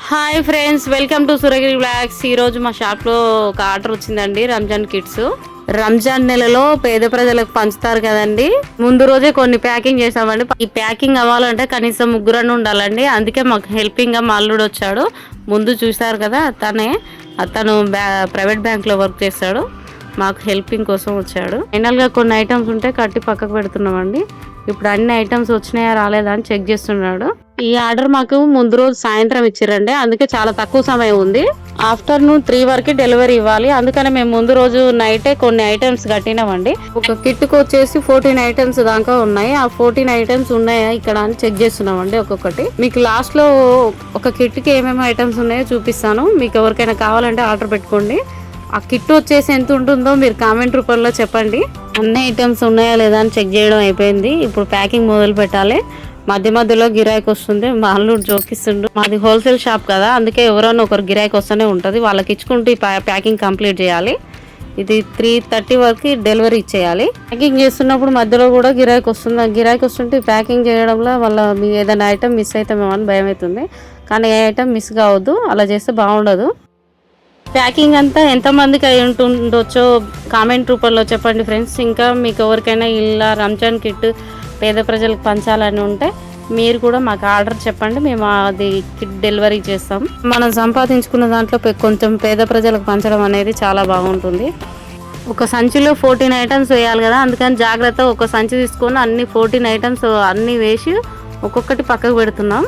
Hi friends, welcome to Suragiri blogs. ఈరోజు మా షాప్లో ఒక ఆర్డర్ వచ్చిందండి. రంజాన్ కిట్స్. రంజాన్ నెలలో పేద ప్రజలకు పంచుతారు కదండి. ముందు రోజే కొన్ని ప్యాకింగ్ చేసామండి. ఈ ప్యాకింగ్ అవ్వాలంటే కనీసం ముగ్గురన్న ఉండాలండి. అందుకే మాకు హెల్పింగ్ గా మా అల్లుడు వచ్చాడు. ముందు చూసారు కదా, అతను ప్రైవేట్ బ్యాంక్ లో వర్క్ చేస్తాడు. మాకు హెల్పింగ్ కోసం వచ్చాడు. ఫైనల్ గా కొన్ని ఐటమ్స్ ఉంటే కట్టి పక్కకు పెడుతున్నామండి. ఇప్పుడు అన్ని ఐటమ్స్ వచ్చినాయా రాలేదా అని చెక్ చేస్తున్నాడు. ఈ ఆర్డర్ మాకు ముందు రోజు సాయంత్రం ఇచ్చారండి. అందుకే చాలా తక్కువ సమయం ఉంది. ఆఫ్టర్నూన్ 3 వరకు డెలివరీ ఇవ్వాలి. అందుకనే మేము ముందు రోజు నైటే కొన్ని ఐటమ్స్ కట్టినామండి. ఒక కిట్ కు వచ్చేసి 14 ఐటమ్స్ దాకా ఉన్నాయి. ఆ 14 ఐటమ్స్ ఉన్నాయా ఇక్కడ అని చెక్ చేస్తున్నామండి ఒక్కొక్కటి. మీకు లాస్ట్ లో ఒక కిట్ కి ఏమేమి ఐటమ్స్ ఉన్నాయో చూపిస్తాను. మీకు ఎవరికైనా కావాలంటే ఆర్డర్ పెట్టుకోండి. ఆ కిట్ వచ్చేసి ఎంత ఉంటుందో మీరు కామెంట్ రూపంలో చెప్పండి. అన్ని ఐటమ్స్ ఉన్నాయా లేదా అని చెక్ చేయడం అయిపోయింది. ఇప్పుడు ప్యాకింగ్ మొదలు పెట్టాలి. మధ్య మధ్యలో గిరాకీ వస్తుంది. మా అల్లుడు జోకిస్తుండు. మాది హోల్సేల్ షాప్ కదా, అందుకే ఎవరైనా ఒకరు గిరాకీ వస్తూనే ఉంటుంది. వాళ్ళకి ఇచ్చుకుంటూ ఈ ప్యాకింగ్ కంప్లీట్ చేయాలి. ఇది 3:30 వరకు డెలివరీ ఇచ్చేయాలి. ప్యాకింగ్ చేస్తున్నప్పుడు మధ్యలో కూడా గిరాకీ వస్తుంది. గిరాకీ వస్తుంటే ప్యాకింగ్ చేయడంలో వాళ్ళ ఏదైనా ఐటమ్ మిస్ అవుతామేమో అని భయం అవుతుంది. కానీ ఏ ఐటమ్ మిస్ కావద్దు. అలా చేస్తే బాగుండదు. ప్యాకింగ్ అంతా ఎంతమందికి అయి ఉంటుండొచ్చో కామెంట్ రూపంలో చెప్పండి ఫ్రెండ్స్. ఇంకా మీకు ఎవరికైనా ఇలా రంజాన్ కిట్ పేద ప్రజలకు పంచాలని ఉంటే మీరు కూడా మాకు ఆర్డర్ చెప్పండి. మేము అది కిట్ డెలివరీ చేస్తాం. మనం సంపాదించుకున్న దాంట్లో కొంచెం పేద ప్రజలకు పంచడం అనేది చాలా బాగుంటుంది. ఒక సంచిలో 14 ఐటమ్స్ వేయాలి కదా, అందుకని జాగ్రత్త ఒక సంచి తీసుకొని అన్ని 14 ఐటమ్స్ అన్నీ వేసి ఒక్కొక్కటి పక్కకు పెడుతున్నాం.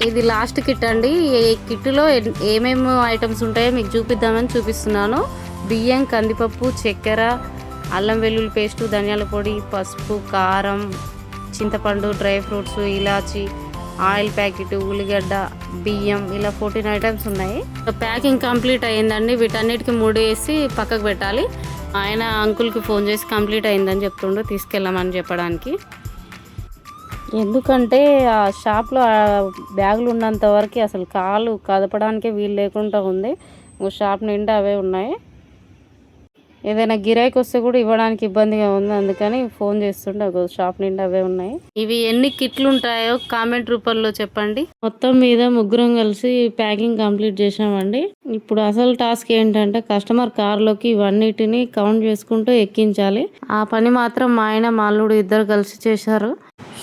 ఇది లాస్ట్ కిట్ అండి. ఈ కిట్లో ఏమేమి ఐటమ్స్ ఉంటాయో మీకు చూపిద్దామని చూపిస్తున్నాను. బియ్యం, కందిపప్పు, చక్కెర, అల్లం వెల్లుల్లి పేస్టు, ధనియాల పొడి, పసుపు, కారం, చింతపండు, డ్రై ఫ్రూట్స్, ఇలాచి, ఆయిల్ ప్యాకెట్, ఉల్లిగడ్డ, బియ్యం, ఇలా 14 ఐటమ్స్ ఉన్నాయి. ప్యాకింగ్ కంప్లీట్ అయ్యిందండి. వీటన్నిటికీ 3 వేసి పక్కకు పెట్టాలి. ఆయన అంకుల్కి ఫోన్ చేసి కంప్లీట్ అయిందని చెప్తుండ్రు, తీసుకెళ్ళమని చెప్పడానికి. ఎందుకంటే ఆ షాప్లో బ్యాగులు ఉన్నంత వరకు అసలు కాలు కదపడానికే వీలు లేకుండా ఉంది. షాప్ నిండా అవే ఉన్నాయి. ఏదైనా గిరాకీ వస్తే కూడా ఇవ్వడానికి ఇబ్బందిగా ఉంది. అందుకని ఫోన్ చేస్తుంటే ఒక షాప్ నిండా అవే ఉన్నాయి. ఇవి ఎన్ని కిట్లు ఉంటాయో కామెంట్ రూపంలో చెప్పండి. మొత్తం మీద ముగ్గురం కలిసి ప్యాకింగ్ కంప్లీట్ చేసామండి. ఇప్పుడు అసలు టాస్క్ ఏంటంటే కస్టమర్ కార్లోకి ఇవన్నిటిని కౌంట్ చేసుకుంటూ ఎక్కించాలి. ఆ పని మాత్రం మా ఆయన మా అల్లుడు ఇద్దరు కలిసి చేశారు.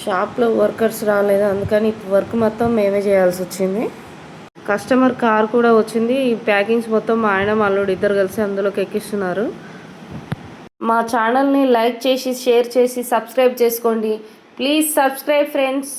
షాప్లో వర్కర్స్ రాలేదు, అందుకని వర్క్ మొత్తం మేమే చేయాల్సి వచ్చింది. కస్టమర్ కార్ కూడా వచ్చింది. ఈ ప్యాకింగ్స్ మొత్తం మా ఆయన మా అల్లుడు ఇద్దరు కలిసి అందులోకి ఎక్కిస్తున్నారు. మా ఛానల్ని లైక్ చేసి షేర్ చేసి సబ్స్క్రైబ్ చేసుకోండి. Please subscribe friends.